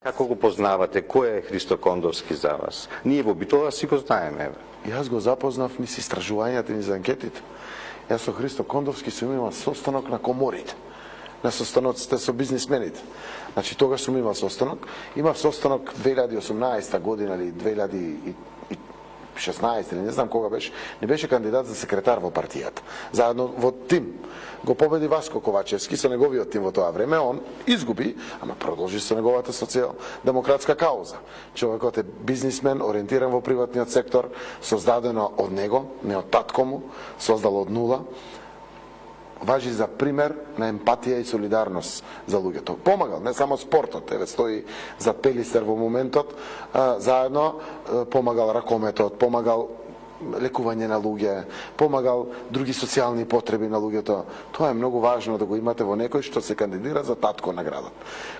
Како го познавате? Кој е Христо Кондовски за вас? Ние во Битола си го знаеме. Јас го запознав низ истражувањата, низ анкетите. Јас со Христо Кондовски сум имал состанок на коморите, на состаноците со бизнисмените. Значи, тогаш сум имал состанок. Имав состанок 2018 година или 2016 или не знам кога беше. Не беше кандидат за секретар во партијата. Заедно во тим го победи Васко Ковачевски со неговиот тим во тоа време. Он изгуби, ама продолжи со неговата социјал-демократска кауза. Човекот е бизнисмен, ориентиран во приватниот сектор, создадено од него, не од татко му, создал од нула. Важи за пример на емпатија и солидарност за луѓето. Помагал, не само спортот, еве стои за Пелистер во моментот, заедно помагал ракометот, помагал лекување на луѓе, помагал други социјални потреби на луѓето. Тоа е многу важно да го имате во некој што се кандидира за татко на градот.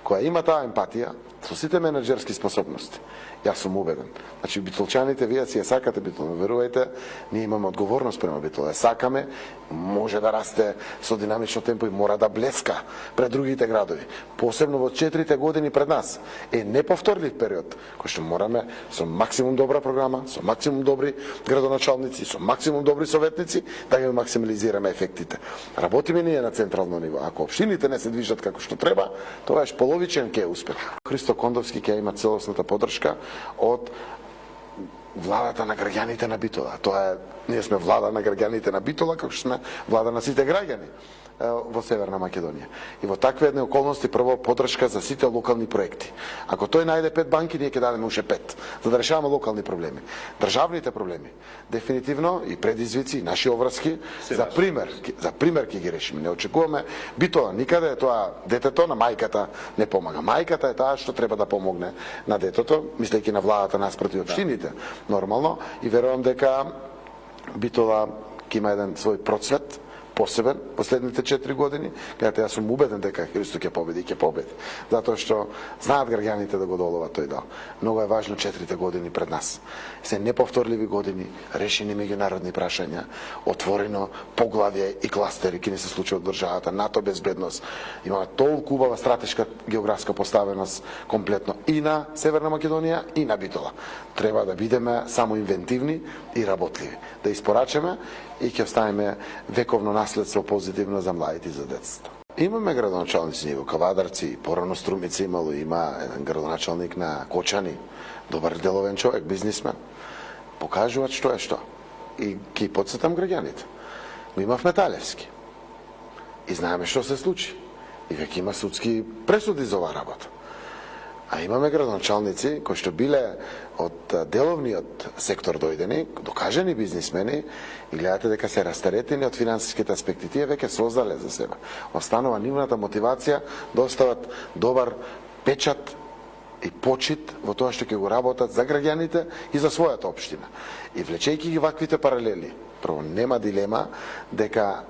Која има таа емпатија со сите менеджерски способности. Јас сум убеден. Значи, битолчаните, вие си ја сакате Битола, верувајте, ние имаме одговорност према Битола. Ја сакаме, може да расте со динамично темпо и мора да блеска пред другите градови. Посебно во 4 години пред нас. Е неповторлив период, кој што мораме со максимум добра програма, со максимум добри градоначалници, со максимум добри советници, да ги максимализираме ефектите. Работиме ние на централно ниво. Ако општините не се движат како што треба, тоа е половичен ке успех. Христо Кондовски ќе има целосната поддршка од владата на граѓаните на Битола. Тоа е, ние сме влада на граѓаните на Битола, како што сме влада на сите граѓани во Северна Македонија. И во такви едни околности прво поддршка за сите локални проекти. Ако тој најде 5 банки, ние ќе дадеме уште 5, за да решаваме локални проблеми. Државните проблеми, дефинитивно и предизвици, и наши обврски, за пример ќе ги решиме. Не очекуваме Битола никаде е тоа детето на мајката не помага. Мајката е таа што треба да помогне на детето, мислејќи на владата наспроти општините. Нормално, и верувам дека Битола ќе има еден свој процвет посебен последните 4 години. Гледате, јас сум убеден дека Христо ќе победи и ќе победи. Затоа што знаат граѓаните да го доловат тој дел. Многу е важно 4 години пред нас. Се неповторливи години, решени меѓународни прашања, отворено поглавје и кластери ќе ни се случи од државата, НАТО безбедност. Имаме толку убава стратешка географска поставеност комплетно и на Северна Македонија и на Битола. Треба да бидеме само инвентивни и работливи. Да испорачаме и ќе оставиме вековно наследство позитивно за младите и за децата. Имаме градоначалници ниво Кавадарци, порано Струмица имало, има еден градоначалник на Кочани, добар деловен човек, бизнисмен. Покажуваат што е што. И ќе потсетам граѓаните. Го имавме Талевски. И знаеме што се случи. И веќе има судски пресуди за оваа работа. А имаме градоначалници кои што биле од деловниот сектор дојдени, докажани бизнисмени, и гледате дека се растаретени од финансиските аспекти. Тие веќе создале за себе. Останува нивната мотивација да остават добар печат и почит во тоа што ќе го работат за граѓаните и за својата општина. И влечејќи ги ваквите паралели, прво нема дилема дека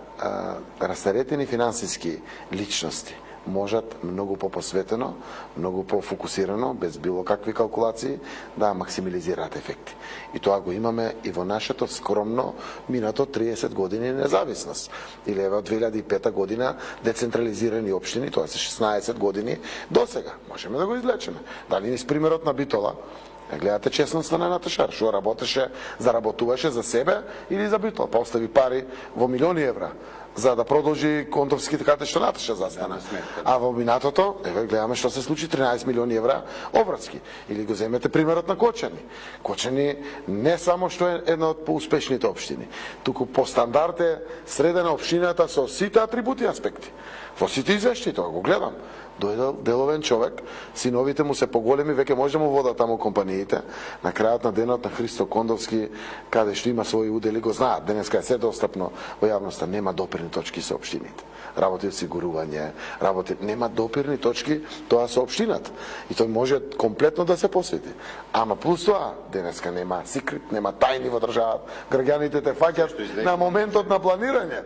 растаретени финансиски личности можат многу попосветено, многу пофокусирано, без било какви калкулации, да максимализираат ефекти. И тоа го имаме и во нашето скромно минато 30 години независност. Или еве од 2005 година децентрализирани општини, тоа се 16 години досега. Можеме да го извлечеме. Дали низ примерот на Битола, гледате честноста на Наташар, што работеше, заработуваше за себе или за Битола, па остави пари во милиони евра за да продолжи Кондовски така што Наташа застана. А во минатото, еве гледаме што се случи, 13 милиони евра обврски. Или го земете примерот на Кочани. Кочани не само што е една од поуспешните општини, туку по стандард е средена општината со сите атрибути и аспекти. Во сите извештаи тоа го гледам. Дојдел деловен човек, синовите му се поголеми, веќе може да му водат таму компаниите. На крајот на денот на Христо Кондовски, каде што има своји удели, го знаат. Денеска е се достапно во јавноста. Нема допирни точки со општините. Работи осигурување, нема допирни точки тоа со општината. И тој може комплетно да се посвети. Ама плюс тоа, денеска нема секрет, нема тајни во државата. Граѓаните те фаќат на моментот на планирање.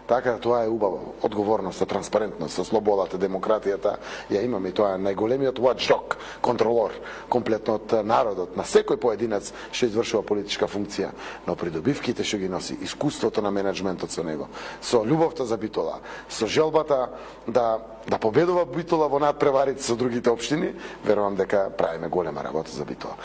Така тоа е убаво. Одговорноста, транспарентноста, слободата, демократијата ја имаме и тоа е најголемиот watchdog, контролор комплетно од народот. На секој поединец што извршува политичка функција, но придобивките што ги носи, искуството на менеджментот со него, со љубовта за Битола, со желбата да победува Битола во надпреварите со другите општини, верувам дека правиме голема работа за Битола.